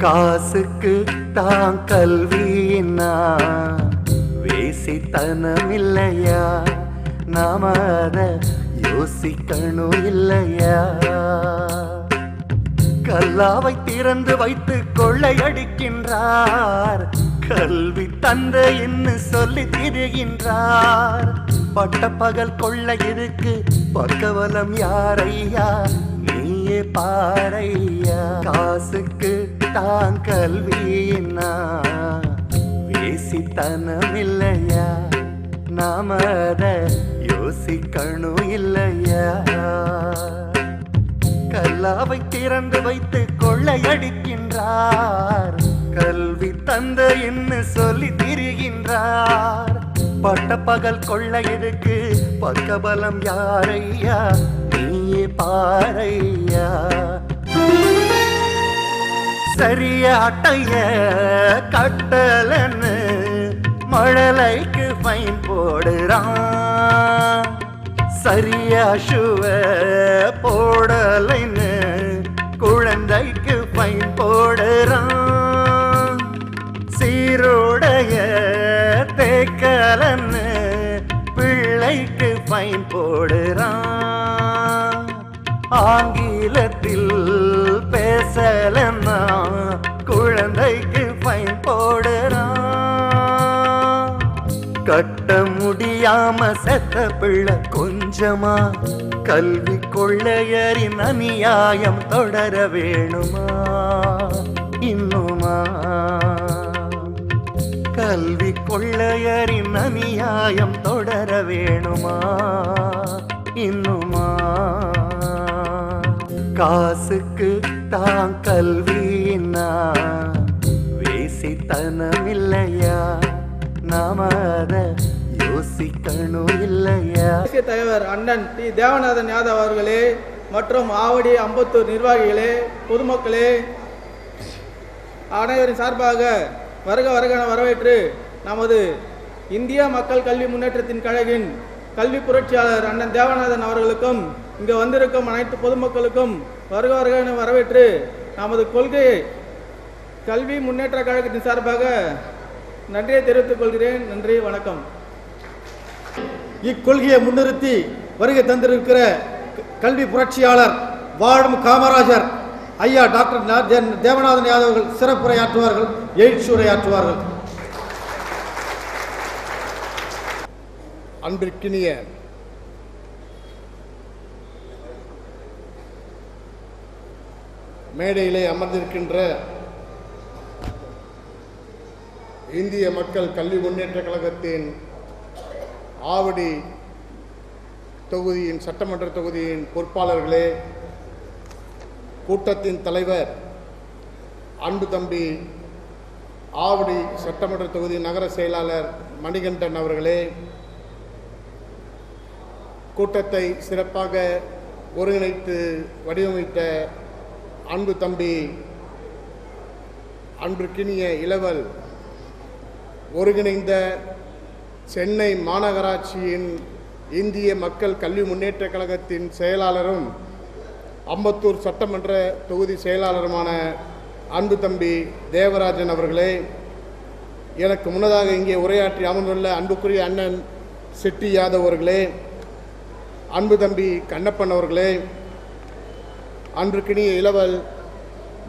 காசுக்கு தான் கல்வினா வேசித்தனம் இல்லையா? நாம அத யோசிக்கணும் இல்லையா? கல்லாவை திறந்து வைத்து கொள்ளையடிக்கின்றார், கல்வி தந்தை என்று சொல்லி திரிகின்றார். பட்ட பகல் கொள்ளை இருக்கு, பக்கவலம் யாரையா? நீயே பாரையா. காசுக்கு தான் கல்வினா வேசித்தனம் இல்லையா? நாம அத யோசிக்கணும் இல்லையா? கல்லாவை திறந்து வைத்து கொள்ளையடிக்கின்றார், கல்வி தந்தை என்று சொல்லி திரிகின்றார். பட்ட பகல் கொள்ளை இருக்கு, பக்கபலம் யாரையா? நீயே பாரையா. சரியா அட்டைய கட்டலன்னு மழலைக்கு ஃபைன் போடுறான், சரியா ஷுவ போடலைன்னு குழந்தைக்கு ஃபைன் போடுறான். சீருடைய தேக்கலன்னு பிள்ளைக்கு ஃபைன் போடுறான். ஆங்கிலத்தில் பேசலன்னா குழந்தைக்கு ஃபைன் போடுறான். கட்ட முடியாம செத்த பிள்ளை கொஞ்சமா, கல்வி கொள்ளையரின் அநியாயம் தொடர வேணுமா இன்னுமா? கல்வி கொள்ளையரின் அநியாயம் தொடர வேணுமா இன்னுமா? காசுக்கு தான் கல்வினா வேசித்தனம் இல்லையா? நாம அத யோசிக்கணும் இல்லையா? தேசிய தலைவர் அண்ணன் டி. தேவநாதன் யாதவ் அவர்களே மற்றும் ஆவடி அம்பத்தூர் நிர்வாகிகளே, பொதுமக்களே, அனைவரின் சார்பாக வருக வருகன வரவேற்று நமது இந்திய மக்கள் கல்வி முன்னேற்றத்தின் கழகின் கல்வி புரட்சியாளர் அண்ணன் தேவநாதன் அவர்களுக்கும் இங்கு வந்திருக்கும் அனைத்து பொதுமக்களுக்கும் வருக வருகன வரவேற்று நமது கொள்கை கல்வி முன்னேற்ற கழகத்தின் சார்பாக நன்றியை தெரிவித்துக் கொள்கிறேன். நன்றி, வணக்கம். இக்கொள்கையை முன்னிறுத்தி வருகை தந்திருக்கிற கல்வி புரட்சியாளர் வாழும் காமராஜர் ஐயா டாக்டர் தேவநாதன் யாதவர்கள் சிறப்புரையாற்றுவார்கள், எழுச்சியுரையாற்றுவார்கள். அன்பிற்கினிய மேடையிலே அமர்ந்திருக்கின்ற இந்திய மக்கள் கல்வி முன்னேற்ற கழகத்தின் ஆவடி தொகுதியின் சட்டமன்ற தொகுதியின் பொறுப்பாளர்களே, கூட்டத்தின் தலைவர் அன்பு தம்பி ஆவடி சட்டமன்ற தொகுதி நகர செயலாளர் மணிகண்டன் அவர்களே, கூட்டத்தை சிறப்பாக ஒருங்கிணைத்து வடிவமைத்த அன்பு தம்பி அன்பிற்கினிய இளவல் ஒருங்கிணைந்த சென்னை மாநகராட்சியின் இந்திய மக்கள் கல்வி முன்னேற்ற கழகத்தின் செயலாளரும் அம்பத்தூர் சட்டமன்ற தொகுதி செயலாளருமான அன்பு தம்பி தேவராஜன் அவர்களே, எனக்கு முன்னதாக இங்கே உரையாற்றி அமர்ந்துள்ள அன்புக்குரிய அண்ணன் செட்டி யாதவ் அவர்களே, அன்பு தம்பி கண்ணப்பன் அவர்களே, அன்றுக்கினிய இளவல்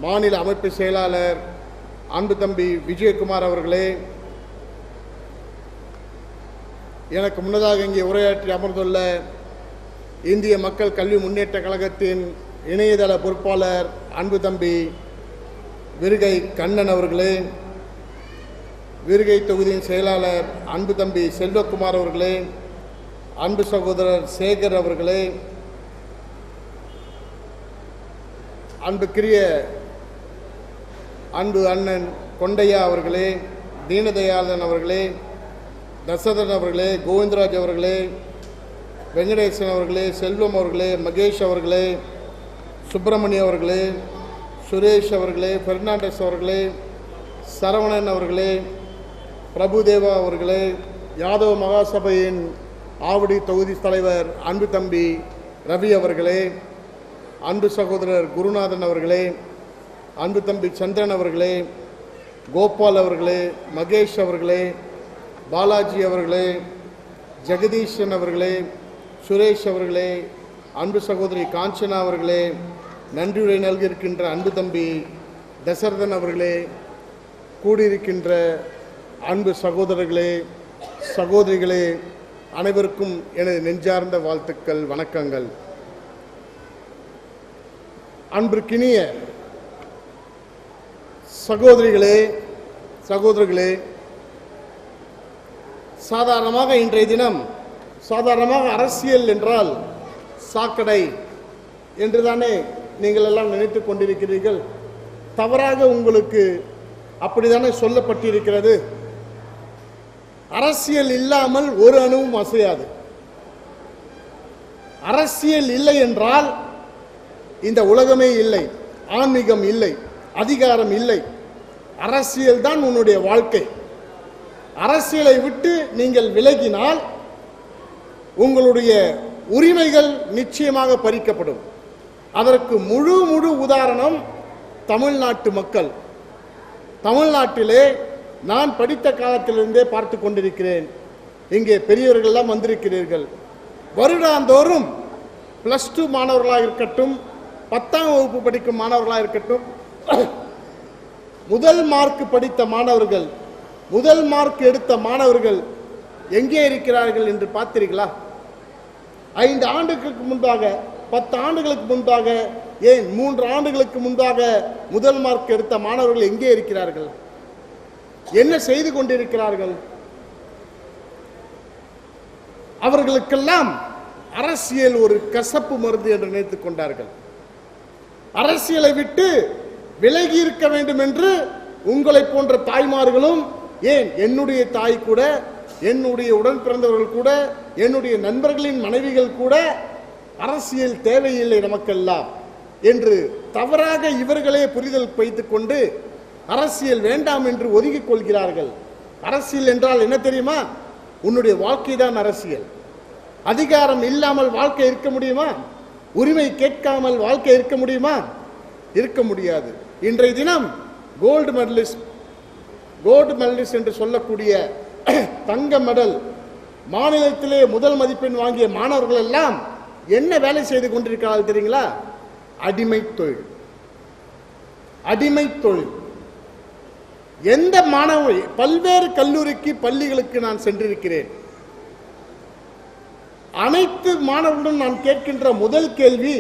மாநில அமைப்பு செயலாளர் அன்பு தம்பி விஜயகுமார் அவர்களே, எனக்கு முன்னதாக இங்கே உரையாற்றி அமர்ந்துள்ள இந்திய மக்கள் கல்வி முன்னேற்ற கழகத்தின் இணையதள பொறுப்பாளர் அன்பு தம்பி விருகை கண்ணன் அவர்களே, விருகை தொகுதியின் செயலாளர் அன்பு தம்பி செல்வகுமார் அவர்களே, அன்பு சகோதரர் சேகர் அவர்களே, அன்புக்குரிய அன்பு அண்ணன் கொண்டையா அவர்களே, தீனதயாளன் அவர்களே, தசரதன் அவர்களே, கோவிந்தராஜ் அவர்களே, வெங்கடேசன் அவர்களே, செல்வம் அவர்களே, மகேஷ் அவர்களே, சுப்பிரமணியம் அவர்களே, சுரேஷ் அவர்களே, பெர்னாண்டஸ் அவர்களே, சரவணன் அவர்களே, பிரபுதேவா அவர்களே, யாதவ மகாசபையின் ஆவடி தொகுதி தலைவர் அன்பு தம்பி ரவி அவர்களே, அன்பு சகோதரர் குருநாதன் அவர்களே, அன்பு தம்பி சந்திரன் அவர்களே, கோபால் அவர்களே, மகேஷ் அவர்களே, பாலாஜி அவர்களே, ஜெகதீஷன் அவர்களே, சுரேஷ் அவர்களே, அன்பு சகோதரி காஞ்சனா அவர்களே, நன்றியுரை நல்கியிருக்கின்ற அன்பு தம்பி தசரதன் அவர்களே, கூடியிருக்கின்ற அன்பு சகோதரர்களே, சகோதரிகளே, அனைவருக்கும் எனது நெஞ்சார்ந்த வாழ்த்துக்கள், வணக்கங்கள். அன்பிற்கினிய சகோதரிகளே, சகோதரர்களே, சாதாரணமாக இன்றைய தினம் சாதாரணமாக அரசியல் என்றால் சாக்கடை என்றுதானே நீங்கள் எல்லாம் நினைத்துக் கொண்டிருக்கிறீர்கள். தவறாக உங்களுக்கு அப்படித்தானே சொல்லப்பட்டிருக்கிறது. அரசியல் இல்லாமல் ஒரு அணுவும் அசையாது. அரசியல் இல்லை என்றால் இந்த உலகமே இல்லை, ஆன்மீகம் இல்லை, அதிகாரம் இல்லை. அரசியல் தான் உன்னுடைய வாழ்க்கை. அரசியலை விட்டு நீங்கள் விலகினால் உங்களுடைய உரிமைகள் நிச்சயமாக பறிக்கப்படும். அதற்கு முழு உதாரணம் தமிழ்நாட்டு மக்கள். தமிழ்நாட்டிலே நான் படித்த காலத்திலிருந்தே பார்த்து கொண்டிருக்கிறேன். இங்கே பெரியவர்கள்லாம் வந்திருக்கிறீர்கள். வருடாந்தோறும் +2 மாணவர்களாக இருக்கட்டும், 10ஆம் வகுப்பு படிக்கும் மாணவர்களாக இருக்கட்டும், முதல் மார்க் படித்த மாணவர்கள், முதல் மார்க் எடுத்த மாணவர்கள் எங்கே இருக்கிறார்கள் என்று பார்த்தீர்களா? 5 ஆண்டுகளுக்கு முன்பாக, 10 ஆண்டுகளுக்கு முன்பாக, ஏன் 3 ஆண்டுகளுக்கு முன்பாக முதல் மார்க் எடுத்த மாணவர்கள் எங்கே இருக்கிறார்கள்? என்ன செய்து கொண்டிருக்கிறார்கள்? அவர்களுக்கெல்லாம் அரசியல் ஒரு கசப்பு மருந்து என்று நினைத்துக் கொண்டார்கள். அரசியலை விட்டு விலகி இருக்க வேண்டும் என்று உங்களை போன்ற தாய்மார்களும், ஏன் என்னுடைய தாய் கூட, என்னுடைய உடன் பிறந்தவர்கள் கூட, என்னுடைய நண்பர்களின் மனைவிகள் கூட அரசியல் தேவையில்லை நமக்கெல்லாம் என்று தவறாக இவர்களே புரிதல் வைத்துக் கொண்டு அரசியல் வேண்டாம் என்று ஒதுக்கிக் கொள்கிறார்கள். அரசியல் என்றால் என்ன தெரியுமா? உன்னுடைய வாழ்க்கை தான் அரசியல். அதிகாரம் இல்லாமல் வாழ்க்கை இருக்க முடியுமா? உரிமை கேட்காமல் வாழ்க்கை இருக்க முடியுமா? இருக்க முடியாது. இன்றைய தினம் கோல்டு மெடலிஸ்ட் என்று சொல்லக்கூடிய தங்க மெடல் மாநிலத்திலே முதல் மதிப்பெண் வாங்கிய மாணவர்கள் எல்லாம் என்ன வேலை செய்து கொண்டிருக்கிறார்கள் தெரியுங்களா? அடிமை தொழில். அடிமை தொழில். எந்த மாணவர், பல்வேறு கல்லூரிக்கு, பள்ளிகளுக்கு நான் சென்றிருக்கிறேன். அனைத்து மாணவர்களும் நான் கேட்கின்ற முதல் கேள்வி,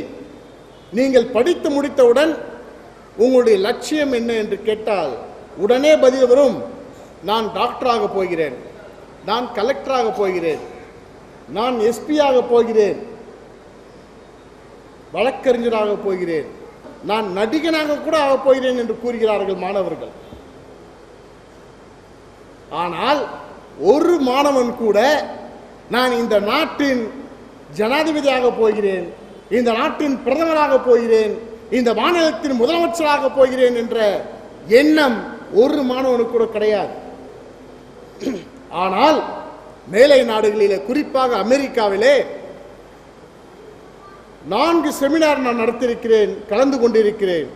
நீங்கள் படித்து முடித்தவுடன் உங்களுடைய லட்சியம் என்ன என்று கேட்டால் உடனே பதில் வரும், நான் டாக்டராக போகிறேன், நான் கலெக்டராக போகிறேன், நான் எஸ்பியாக போகிறேன், வழக்கறிஞராக போகிறேன், நான் நடிகனாக கூட ஆக போகிறேன் என்று கூறுகிறார்கள் மாணவர்கள். ஆனால் ஒரு மாணவன் கூட நான் இந்த நாட்டின் ஜனாதிபதியாக போகிறேன், இந்த நாட்டின் பிரதமராக போகிறேன், இந்த மாநிலத்தின் முதலமைச்சராக போகிறேன் என்ற எண்ணம் ஒரு மாணவனுக்கு கூட கிடையாது. ஆனால் மேலை நாடுகளிலே, குறிப்பாக அமெரிக்காவிலே 4 செமினார் நான் நடத்தியிருக்கிறேன், கலந்து கொண்டிருக்கிறேன்.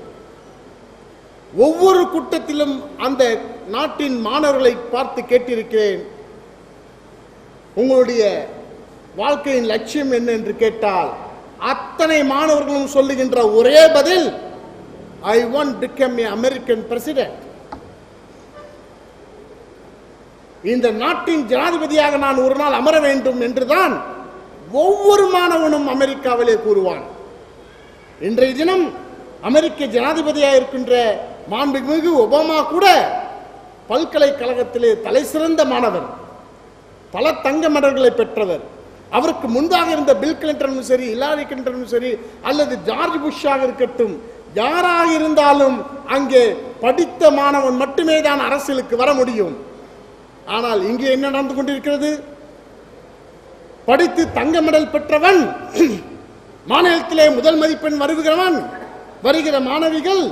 ஒவ்வொரு கூட்டத்திலும் அந்த நாட்டின் மாணவர்களை பார்த்து கேட்டிருக்கிறேன், உங்களுடைய வாழ்க்கையின் லட்சியம் என்ன என்று கேட்டால் அத்தனை மாணவர்களும் சொல்லுகின்ற ஒரே பதில், I want to become a American president. இந்த நாட்டின் ஜனாதிபதியாக நான் ஒரு நாள் அமர வேண்டும் என்றுதான் ஒவ்வொரு மாணவனும் அமெரிக்காவிலே கூறுவான். இன்றைய தினம் அமெரிக்க ஜனாதிபதியாக இருக்கின்ற மாண்புமிகு ஒபாமா கூட பல்கலைக்கழகத்திலே தலை சிறந்த மாணவர், பல தங்க மெடல்களை பெற்றவர். அவருக்கு முன்பாக இருந்த பில் கிளின்டனும் சரி, ஹிலாரி கிளின்டனும் சரி, அல்லது ஜார்ஜ் புஷ்ஷாக இருக்கட்டும், யாராக இருந்தாலும் அங்கே படித்த மாணவன் மட்டுமே தான் அரசியலுக்கு வர முடியும். ஆனால் இங்கே என்ன நடந்து கொண்டிருக்கிறது? படித்து தங்க மெடல் பெற்றவன், மாநிலத்திலே முதல் மதிப்பெண் வருகிற மாணவிகள்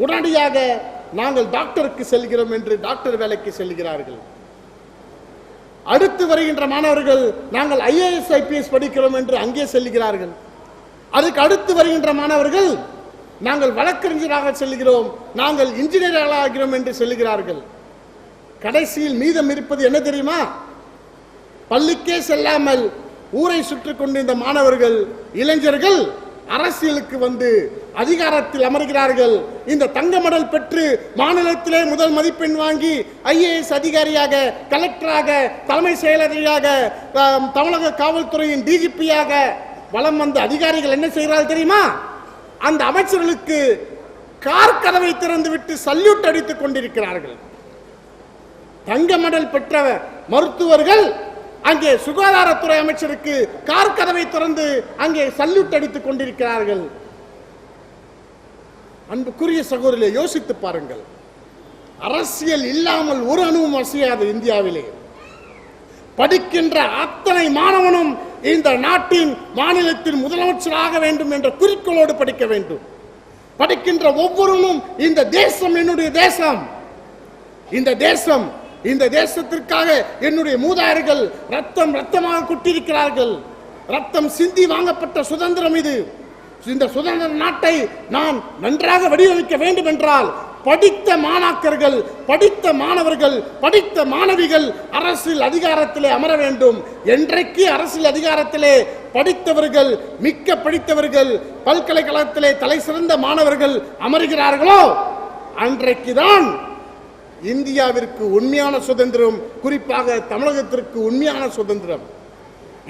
உடனடியாக நாங்கள் டாக்டருக்கு செல்கிறோம் என்று டாக்டர் வேலைக்கு செல்கிறார்கள். அடுத்து வருகின்ற மாணவர்கள் நாங்கள் IAS IPS படிக்கிறோம் என்று அங்கே செல்கிறார்கள். அதுக்கு அடுத்து வருகின்ற மாணவர்கள் நாங்கள் வழக்கறிஞராக செல்கிறோம், நாங்கள் இன்ஜினியர்களாக ஆகிறோம் என்று சொல்லுகிறார்கள். கடைசியில் மீதம் இருப்பது என்ன தெரியுமா? பள்ளிக்கே செல்லாமல் ஊரை சுற்றி கொண்டிருந்த மாணவர்கள், இளைஞர்கள் அரசியலுக்கு வந்து அதிகாரத்தில் அமர்கிறார்கள். இந்த தங்க மெடல் பெற்று மாநிலத்திலே முதல் மதிப்பெண் வாங்கி IAS அதிகாரியாக, கலெக்டராக, தலைமை செயலதிகாரியாக, தமிழக காவல்துறையின் DGP-யாக வலம் வந்த அதிகாரிகள் என்ன செய்கிறார்கள் தெரியுமா? அந்த அமைச்சர்களுக்கு கார் கதவை திறந்து விட்டு சல்யூட் அடித்துக் கொண்டிருக்கிறார்கள். தங்க மெடல் பெற்ற மருத்துவர்கள் அங்கே சுகாதாரத்துறை அமைச்சருக்கு கார் கதவை திறந்து அங்கே சல்யூட் அடித்துக் கொண்டிருக்கிறார்கள். அன்புக்குரிய சகோதரர்களே, யோசித்து பாருங்கள். அரசியல் இல்லாமல் ஒரு அணுவும் அசையாது. இந்தியாவிலே படிக்கின்ற அத்தனை மாணவனும் இந்த நாட்டின் மாநிலத்தின் முதலமைச்சராக வேண்டும் என்ற குறிக்கோளோடு படிக்க வேண்டும். படிக்கின்ற ஒவ்வொருவனும் இந்த தேசம் என்னுடைய தேசம், இந்த தேசத்திற்காக என்னுடைய மூதாதையர்கள் ரத்தமாக குட்டிருக்கிறார்கள். ரத்தம் சிந்தி வாங்கப்பட்ட சுதந்திரம் இது. இந்த சுதந்திர நாட்டை நான் நன்றாக வடிவமைக்க வேண்டும் என்றால் படித்த மாணாக்கர்கள், படித்த மாணவர்கள், படித்த மாணவிகள் அரசியல் அதிகாரத்திலே அமர வேண்டும். என்றைக்கு அரசியல் அதிகாரத்திலே படித்தவர்கள், மிக்க படித்தவர்கள், பல்கலைக்கழகத்திலே தலை சிறந்த மாணவர்கள் அமர்கிறார்களோ அன்றைக்குதான் இந்தியாவிற்கு உண்மையான சுதந்திரம், குறிப்பாக தமிழகத்திற்கு உண்மையான சுதந்திரம்.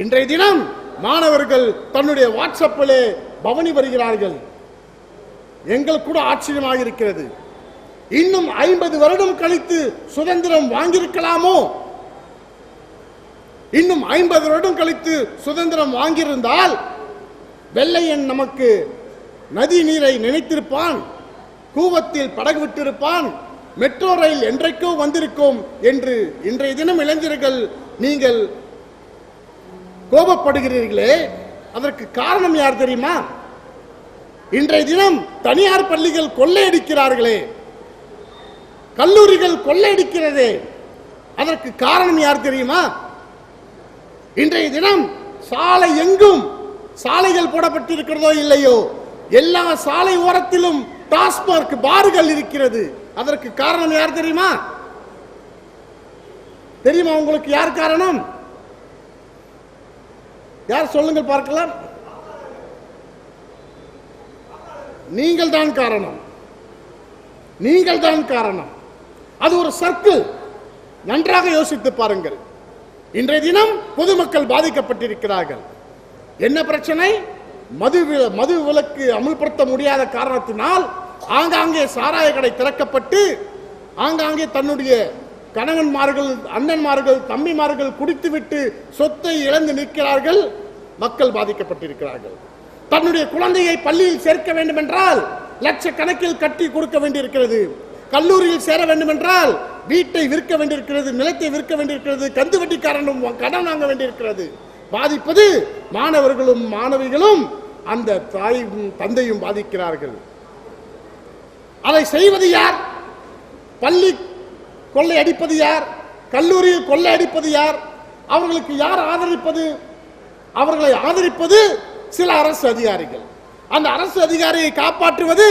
இன்றைய தினம் மாணவர்கள் தன்னுடைய வாட்ஸ்அப்பிலே பவனி வருகிறார்கள். எங்களுக்கு கூட ஆச்சரியமாக இருக்கிறது. இன்னும் 50 வருடம் கழித்து சுதந்திரம் வாங்கியிருக்கலாமோ? இன்னும் 50 வருடம் கழித்து சுதந்திரம் வாங்கியிருந்தால் வெள்ளையன் நமக்கு நதி நீரை நினைத்திருப்பான், கூவத்தில் படகு விட்டிருப்பான், மெட்ரோ ரயில் என்றைக்கோ வந்திருக்கும் என்று இன்றைய தினம் இளைஞர்கள் நீங்கள் கோபப்படுகிறீர்களே, அதற்கு காரணம் யார் தெரியுமா? இன்றைய தினம் தனியார் பள்ளிகள் கொள்ளையடிக்கிறார்களே, கல்லூரிகள் கொள்ளையடிக்கிறதே, அதற்கு காரணம் யார் தெரியுமா? இன்றைய தினம் சாலை எங்கும் சாலைகள் போடப்பட்டிருக்கிறதோ இல்லையோ, எல்லா சாலை ஓரத்திலும் டாஸ்மாக் பார்கள் இருக்கிறது. அதற்கு காரணம் யார் தெரியுமா? தெரியுமா உங்களுக்கு யார் காரணம்? யார் சொல்லுங்கள் பார்க்கலாம். நீங்கள் தான் காரணம், நீங்கள் தான் காரணம். அது ஒரு சர்க்கிள். நன்றாக யோசித்து பாருங்கள். இன்றைய தினம் பொதுமக்கள் பாதிக்கப்பட்டிருக்கிறார்கள். என்ன பிரச்சனை? மது விலக்கு அமல்படுத்த முடியாத காரணத்தினால் ஆங்காங்கே சாராய கடை திறக்கப்பட்டு ஆங்காங்கே தன்னுடைய கணவன்மார்கள், அண்ணன்மார்கள், தம்பிமார்கள் குடித்துவிட்டு சொத்தை இழந்து நிற்கிறார்கள். மக்கள் பாதிக்கப்பட்டிருக்கிறார்கள். தன்னுடைய குழந்தையை பள்ளியில் சேர்க்க வேண்டும் என்றால் லட்சக்கணக்கில் கட்டி கொடுக்க வேண்டியிருக்கிறது. கல்லூரியில் சேர வேண்டும் என்றால் வீட்டை விற்க வேண்டியிருக்கிறது, நிலத்தை விற்க வேண்டியிருக்கிறது, கந்து வட்டிக்காரனும் கடன் வாங்க வேண்டியிருக்கிறது. பாதிப்பது மாணவர்களும் மாணவிகளும், அந்த தாயும் தந்தையும் பாதிக்கிறார்கள். அதை செய்வது யார்? பள்ளி கொள்ளை அடிப்பது யார்? கல்லூரியில் கொள்ளை அடிப்பது யார்? அவர்களுக்கு யார் ஆதரிப்பது? அவர்களை ஆதரிப்பது சில அரசு அதிகாரிகள். அந்த அரசு அதிகாரியை காப்பாற்றுவது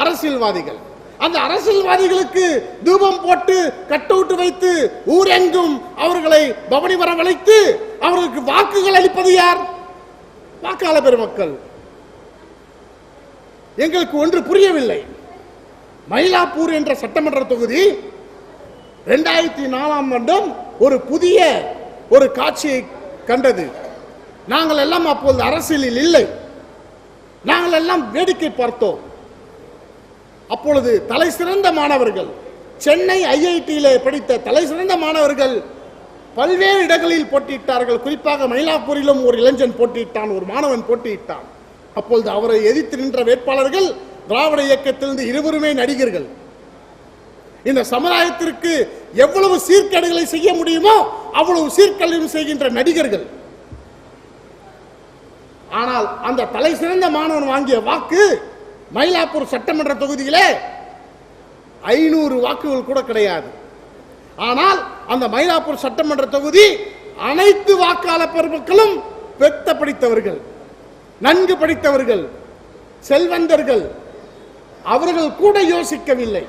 அரசியல்வாதிகள். அந்த அரசியல்வாதிகளுக்கு தூபம் போட்டு கட் அவுட் வைத்து ஊரெங்கும் அவர்களை பவனி வரவழைத்து அவர்களுக்கு வாக்குகள் அளிப்பது யார்? வாக்காளர் பெருமக்கள். எங்களுக்கு ஒன்று புரியவில்லை. மயிலாப்பூர் என்ற சட்டமன்ற தொகுதி 2004ஆம் ஆண்டும் ஒரு புதிய ஒரு காட்சியை கண்டது. நாங்கள் எல்லாம் அப்போது அரசியலில் இல்லை, நாங்கள் எல்லாம் வேடிக்கை பார்த்தோம். அப்பொழுது தலை சிறந்த மாணவர்கள், சென்னை IIT-யிலே படித்த தலை சிறந்த மாணவர்கள் பல்வேறு இடங்களில் போட்டியிட்டார்கள். குறிப்பாக மயிலாப்பூரிலும் ஒரு இளைஞன் போட்டியிட்டான், ஒரு மாணவன் போட்டியிட்டான். அப்பொழுது அவரை எதிர்த்து நின்ற வேட்பாளர்கள் திராவிட இயக்கத்திலிருந்து இருவருமே நடிகர்கள். இந்த சமுதாயத்திற்கு எவ்வளவு சீர்கேடுகளை செய்ய முடியுமோ அவ்வளவு சீர்கேடுகள் செய்கின்ற நடிகர்கள். ஆனால் அந்த தலை சிறந்த மாணவன் வாங்கிய வாக்கு மயிலாப்பூர் சட்டமன்ற தொகுதியிலே 500 வாக்குகள் கூட கிடையாது. ஆனால் அந்த மயிலாப்பூர் சட்டமன்ற தொகுதி அனைத்து வாக்காளர் பெருமக்களும் பெத்த படித்தவர்கள், நன்கு படித்தவர்கள், செல்வந்தர்கள், அவர்கள் கூட யோசிக்கவில்லை.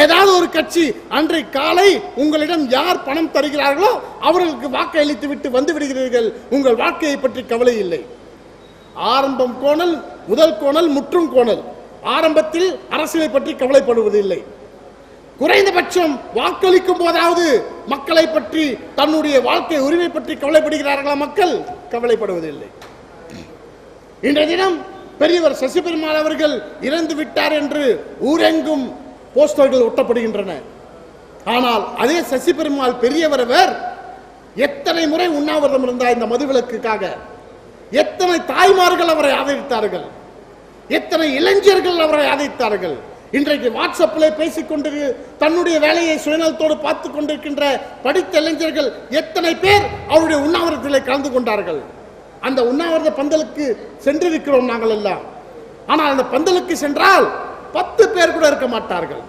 ஏதாவது ஒரு கட்சி அன்றை காலை உங்களிடம் யார் பணம் தருகிறார்களோ அவர்களுக்கு வாக்கு அளித்து விட்டு வந்து விடுகிறீர்கள், உங்கள் வாழ்க்கையை பற்றி கவலை இல்லை. ஆரம்பம் கோணல், முதல் கோணல், முற்றும் கோணல். ஆரம்பத்தில் அரசியலை பற்றி கவலைப்படுவதில்லை. குறைந்தபட்சம் வாக்களிக்கும் போதாவது மக்களை பற்றி, தன்னுடைய வாழ்க்கை உரிமை பற்றி கவலைப்படுகிறார்களா? மக்கள் கவலைப்படுவதில்லை. இன்றைய தினம் பெரியவர் சசி பெருமாள் அவர்கள் இறந்து விட்டார் என்று ஊரெங்கும் போஸ்டர்கள் ஒட்டப்படுகின்றன. ஆனால் அதே சசி பெருமாள் பெரியவர் அவர் எத்தனை முறை உண்ணாவிரதம் இருந்தார் இந்த மதுவிலக்குக்காக? எத்தனை தாய்மார்கள் அவரை ஆதரித்தார்கள், எத்தனை இளைஞர்கள் அவரை ஆதரித்தார்கள். இன்றைக்கு வாட்ஸ்அப்பில் பேசிக்கொண்டு தன்னுடைய வேலையை சுயநலத்தோடு பார்த்து கொண்டிருக்கின்ற படித்த இளைஞர்கள் எத்தனை பேர் அவருடைய உண்ணாவிரதத்தில் கலந்து கொண்டார்கள். அந்த உண்ணாவிரத பந்தலுக்கு சென்றிருக்கிறோம் நாங்கள் எல்லாம். ஆனால் அந்த பந்தலுக்கு சென்றால் 10 பேர் கூட இருக்க மாட்டார்கள்.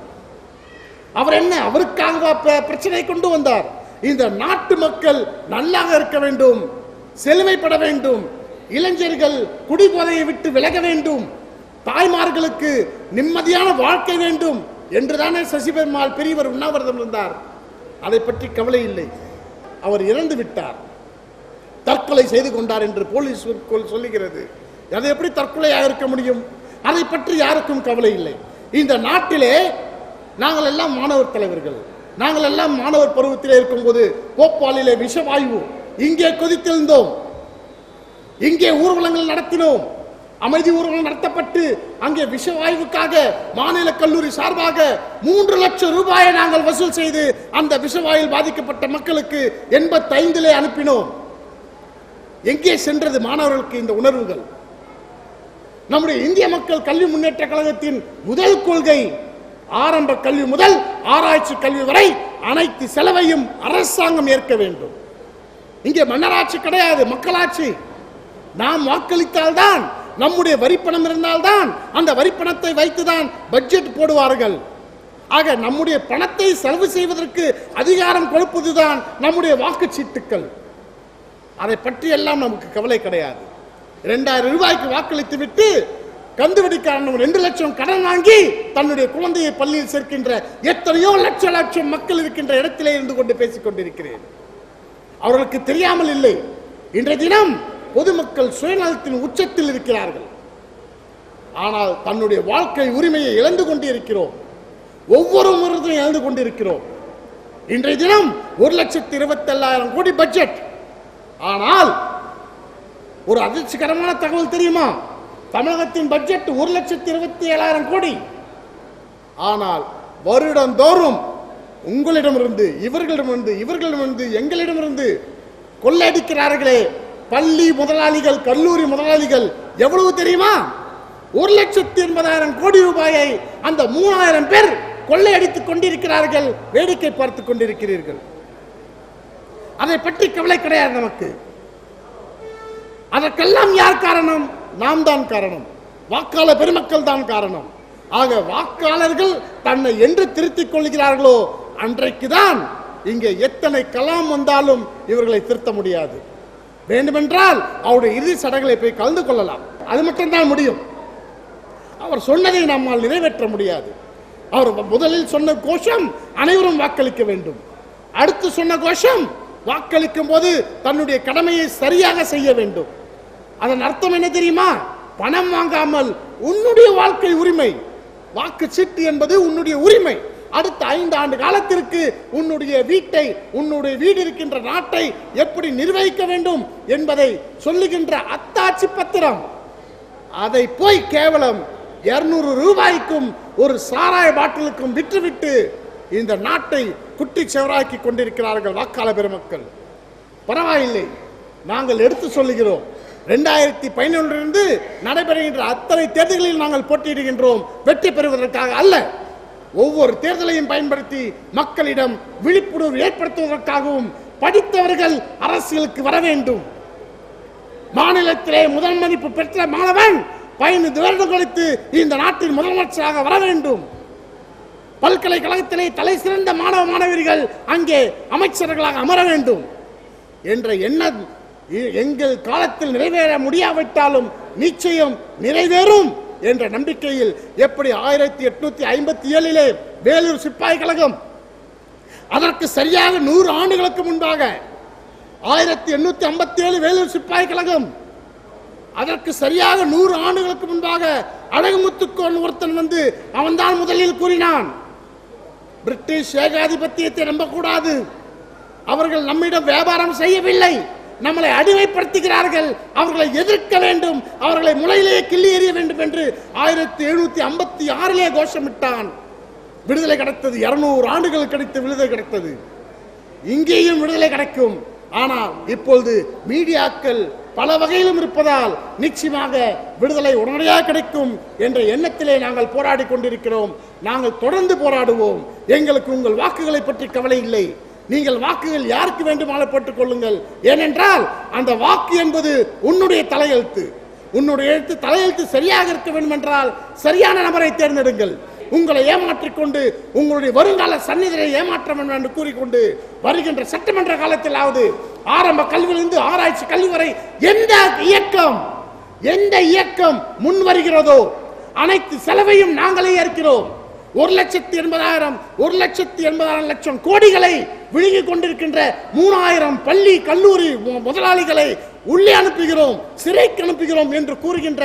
அவர் என்ன, அவருக்காக பிரச்சனை கொண்டு வந்தார்? இந்த நாட்டு மக்கள் நல்லாக இருக்க வேண்டும், செழுமைப்பட வேண்டும், இளைஞர்கள் குடிபோதையை விட்டு விலக வேண்டும், தாய்மார்களுக்கு நிம்மதியான வாழ்க்கை வேண்டும் என்றுதானே சசி பெருமாள் பெரியவர் உண்ணாவிரதம் இருந்தார். அதை பற்றி கவலை இல்லை. அவர் இறந்து விட்டார், தற்கொலை செய்து கொண்டார் என்று போலீஸ் சொல்லுகிறது. அது எப்படி தற்கொலையாக இருக்க முடியும்? அதை பற்றி யாருக்கும் கவலை இல்லை. இந்த நாட்டிலே நாங்கள் எல்லாம் மாணவர் தலைவர்கள், நாங்கள் எல்லாம் மாணவர் பருவத்திலே இருக்கும்போது போப்பாலிலே விஷவாயு இங்கே கொதித்திருந்தோம், இங்கே ஊர்வலங்கள் நடத்தினோம், அமைதி ஊர்வலம் நடத்தப்பட்டு அங்கே விஷவாயுவுக்காக மாநில கல்லூரி சார்பாக 3 லட்சம் ரூபாயை நாங்கள் வசூல் செய்து அந்த விஷவாயில் பாதிக்கப்பட்ட மக்களுக்கு 85 அனுப்பினோம். எங்கே சென்றது மாணவர்களுக்கு இந்த உணர்வுகள்? நம்முடைய இந்திய மக்கள் கல்வி முன்னேற்ற கழகத்தின் முதல் கொள்கை ஆரம்ப கல்வி முதல் ஆராய்ச்சி கல்வி வரை அனைத்து செலவையும் அரசாங்கம் ஏற்க வேண்டும். இங்கே மன்னராட்சி கிடையாது, மக்களாட்சி. நாம் வாக்களித்தால்தான், நம்முடைய வரிப்பணம் இருந்தால்தான் அந்த வரிப்பணத்தை வைத்துதான் பட்ஜெட் போடுவார்கள். ஆக நம்முடைய பணத்தை செலவு செய்வதற்கு அதிகாரம் கொடுப்பதுதான் நம்முடைய வாக்குச்சீட்டுக்கள். அதை பற்றி எல்லாம் நமக்கு கவலை கிடையாது. 2000 ரூபாய்க்கு வாக்களித்து விட்டு கந்துவடிக்காரன் 2 லட்சம் கடன் வாங்கி தன்னுடைய குழந்தையை பள்ளியில் சேர்க்கின்ற எத்தனையோ லட்சம் மக்கள் இருக்கின்ற இடத்திலே இருந்து கொண்டு பேசிக் கொண்டிருக்கிறேன். அவர்களுக்கு தெரியாமல் இல்லை, இன்றைய தினம் பொதுமக்கள் சுயநலத்தின் உச்சத்தில் இருக்கிறார்கள். ஆனால் தன்னுடைய வாழ்க்கை உரிமையை இழந்து கொண்டிருக்கிறோம். ஒவ்வொரு முறையும் இழந்து கொண்டிருக்கிறோம். இன்றைய தினம் 1,27,000 கோடி பட்ஜெட். ஆனால் ஒரு அதிர்ச்சிகரமான தகவல் தெரியுமா? தமிழகத்தின் பட்ஜெட் 1,27,000 கோடி. ஆனால் வருடந்தோறும் உங்களிடமிருந்து, இவர்களிடமிருந்து, எங்களிடமிருந்து கொள்ளையடிக்கிறார்களே பள்ளி முதலாளிகள், கல்லூரி முதலாளிகள், எவ்வளவு தெரியுமா? 1,80,000 கோடி ரூபாயை அந்த 3000 பேர் கொள்ளையடித்துக் கொண்டிருக்கிறார்கள். வேடிக்கை பார்த்துக் கொண்டிருக்கிறீர்கள். அதை பற்றி கவலை கிடையாது நமக்கு. அதற்கெல்லாம் யார் காரணம்? நாம் தான் காரணம், வாக்காளர் பெருமக்கள் தான் காரணம். ஆக வாக்காளர்கள் தன்னை என்று திருத்திக் கொள்கிறார்களோ அன்றைக்குதான் இங்கே எத்தனை கலாம் வந்தாலும் இவர்களை திருத்த முடியாது. வேண்டுமென்றால் அவருடைய இறுதி சடங்குகளை போய் கலந்து கொள்ளலாம், அது மட்டும்தான் முடியும். அவர் சொன்னதை நம்மால் நிறைவேற்ற முடியாது. அவர் முதலில் சொன்ன கோஷம் அனைவரும் வாக்களிக்க வேண்டும். அடுத்து சொன்ன கோஷம் வாக்களிக்கும் போது தன்னுடைய கடமையை சரியாக செய்ய வேண்டும். அதன் அர்த்தம் என்ன தெரியுமா? பணம் வாங்காமல் உன்னுடைய வாழ்க்கை உரிமை, வாக்கு சீட்டு என்பது உன்னுடைய உரிமை. அடுத்த 5 ஆண்டு காலத்திற்கு உன்னுடைய வீட்டை, உன்னுடைய வீடு இருக்கின்ற நாட்டை எப்படி நிர்வகிக்க வேண்டும் என்பதை சொல்லுகின்ற அத்தாட்சி பத்திரம். அதை போய் கேவலம் 200 ரூபாய்க்கும் ஒரு சாராய பாட்டிலுக்கும் விற்றுவிட்டு இந்த நாட்டை குட்டி செவராக்கி கொண்டிருக்கிறார்கள் வாக்காளர் பெருமக்கள். பரவாயில்லை, நாங்கள் எடுத்து சொல்லுகிறோம். 2011 நடைபெறுகின்ற அத்தனை தேர்தல்களில் நாங்கள் போட்டியிடுகின்றோம் வெற்றி பெறுவதற்காக அல்ல. ஒவ்வொரு தேர்தலையும் பயன்படுத்தி மக்களிடம் விழிப்புணர்வு ஏற்படுத்துவதற்காகவும் படித்தவர்கள் அரசியலுக்கு வர வேண்டும். மாநிலத்திலே முதல் மதிப்பு பெற்ற மாணவன் 15 வருடம் கழித்து இந்த நாட்டின் முதலமைச்சராக வர வேண்டும். பல்கலைக்கழகத்திலே தலை சிறந்த மாணவ மாணவியர்கள் அங்கே அமைச்சர்களாக அமர வேண்டும் என்ற எண்ணம் எங்கள் காலத்தில் நிறைவேற முடியாவிட்டாலும் நிச்சயம் நிறைவேறும் என்ற நம்பிக்கையில் எப்படி 1857 வேலூர் சிப்பாய் கழகம் அதற்கு சரியாக 100 ஆண்டுகளுக்கு முன்பாக 1857 வேலூர் சிப்பாய் கழகம் அதற்கு சரியாக 100 ஆண்டுகளுக்கு முன்பாக அழகுமுத்துக்கோன் ஒருத்தன் வந்து அவன்தான் முதலில் கூறினான், பிரிட்டிஷ் ஏகாதிபத்தியத்தை நம்பக்கூடாது, அவர்கள் நம்மிடம் வியாபாரம் செய்யவில்லை, நம்மளை அடிமைப்படுத்துகிறார்கள், அவர்களை எதிர்க்க வேண்டும், அவர்களை முளையிலேயே கிள்ளி எறிய வேண்டும் என்று 1756 கோஷமிட்டான். விடுதலை கிடைத்தது. 200 ஆண்டுகள் கிடைத்த விடுதலை கிடைத்தது. இங்கேயும் விடுதலை கிடைக்கும். ஆனால் இப்பொழுது மீடியாக்கள் பல வகையிலும் இருப்பதால் நிச்சயமாக விடுதலை உடனடியாக கிடைக்கும் என்ற எண்ணத்திலே நாங்கள் போராடி கொண்டிருக்கிறோம். நாங்கள் தொடர்ந்து போராடுவோம். எங்களுக்கு உங்கள் வாக்குகளை பற்றி கவலை இல்லை. நீங்கள் வாக்குகள் யாருக்கு வேண்டுமானாலும் போட்டுக் கொள்ளுங்கள். ஏனென்றால் அந்த வாக்கு என்பது உன்னுடைய தலையெழுத்து. உன்னுடைய தலையெழுத்து சரியாக இருக்க வேண்டும் என்றால் சரியான நபரை தேர்ந்தெடுங்கள். உங்களை ஏமாற்றிக் கொண்டு உங்களுடைய வருங்கால சந்நிதியை ஏமாற்ற வேண்டும் என்று கூறிக்கொண்டு வருகின்ற சட்டமன்ற காலத்திலாவது ஆரம்ப கல்வியிலிருந்து ஆராய்ச்சி கல்வி வரை எந்த இயக்கம் முன் வருகிறதோ அனைத்து செலவையும் நாங்களே ஏற்கிறோம். 1,80,000 கோடிகளை விழுங்கிக் கொண்டிருக்கின்ற 3000 பள்ளி கல்லூரி முதலாளிகளை உள்ளே அனுப்புகிறோம், சிறைக்கு அனுப்புகிறோம் என்று கூறுகின்ற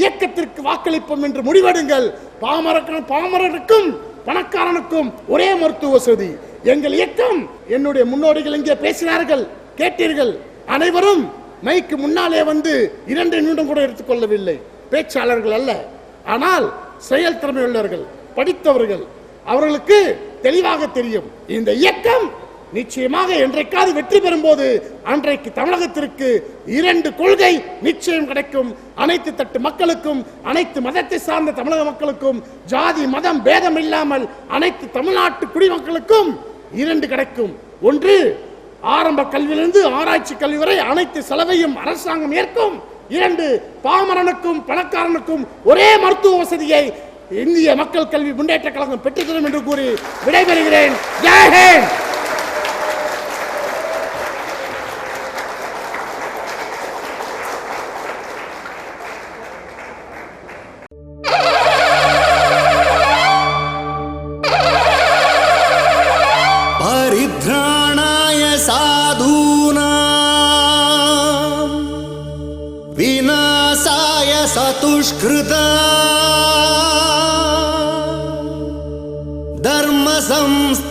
இயக்கத்திற்கு வாக்களிப்போம் என்று முடிவெடுங்கள். பாமரருக்கும் பணக்காரனுக்கும் ஒரே மருத்துவ வசதி. எங்கள் இயக்கம், என்னுடைய முன்னோடிகள் இங்கே பேசினார்கள், கேட்டீர்கள். அனைவரும் மைக்கு முன்னாலே வந்து 2 நிமிடம் கூட எடுத்துக்கொள்ளவில்லை. பேச்சாளர்கள் அல்ல, ஆனால் செயல் திறமை உள்ளவர்கள், படித்தவர்கள். அவர்களுக்கு தெளிவாக தெரியும் இந்த இயக்கம் நிச்சயமாக என்றைக்காவது வெற்றி பெறும்போது அன்றைக்கு தமிழகத்திற்கு 2 கொள்கை நிச்சயம் கிடைக்கும். அனைத்து தட்டு மக்களுக்கும், அனைத்து மதத்தை சார்ந்த தமிழக மக்களுக்கும், ஜாதி மதம் பேதம் இல்லாமல் அனைத்து தமிழ்நாட்டு குடிமக்களுக்கும் 2 கிடைக்கும். ஒன்று, ஆரம்ப கல்வியிலிருந்து ஆராய்ச்சி கல்வி வரை அனைத்து செலவையும் அரசாங்கம் ஏற்கும். 2, பாமரனுக்கும் பணக்காரனுக்கும் ஒரே மருத்துவ வசதியை இந்திய மக்கள் கல்வி முன்னேற்ற கழகம் பெற்றுத்தரும் என்று கூறி விடைபெறுகிறேன். ஜெய் ஹிந்த். परित्राणाय साधूनां विनाशाय सतुष्कृतां धर्म संस्थापनाय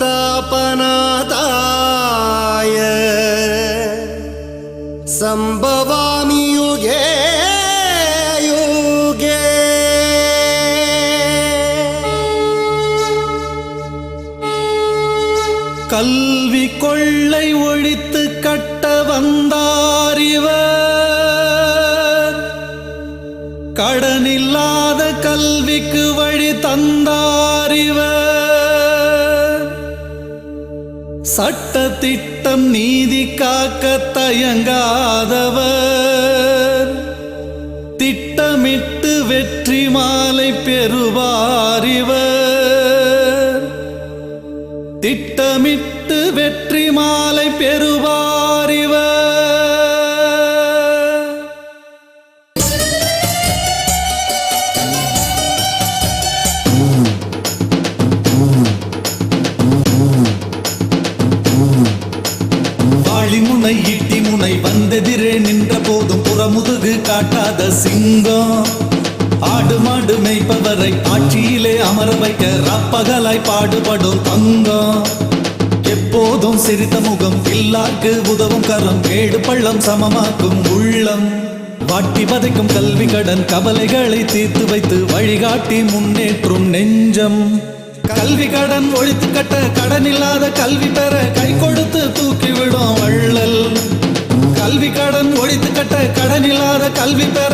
संभवामि युगे युगे. கல்வி கொள்ளை ஒழித்து கட்ட வந்தார் இவர், கடனில்லாத கல்விக்கு வழி தந்தார் இவர், சட்ட திட்டம் நீதி காக்க தயங்காதவர், திட்டமிட்டு வெற்றி மாலை பெறுவார் இவர், திட்டமிட்டு வெற்றி மாலை பெறுவார் இவர். வாளிமுனை ஈட்டி முனை வந்தெதிரே நின்ற போதும் புறமுதுகு காட்டாத சிங்கம், ஆடு மாடு மேய்ப்பவரை ஆட்சியிலே அமர வைக்க ராப்பகலாய் பாடுபடும் தங்கம், எப்போதும் சிரித்த முகம், இல்லாக்கு உதவும் கரம், மேடு பள்ளம் சமமாக்கும் உள்ளம், வாட்டி வதைக்கும் கல்வி கடன் கவலைகளை தீர்த்து வைத்து வழிகாட்டி முன்னேற்றும் நெஞ்சம், கல்வி கடன் ஒழித்து கட்ட கடனில்லாத கல்வி பெற கை கொடுத்து தூக்கிவிடும் வள்ளல், கல்வி கடன் ஒழித்து கட்ட கடனில்லாத கல்வி பெற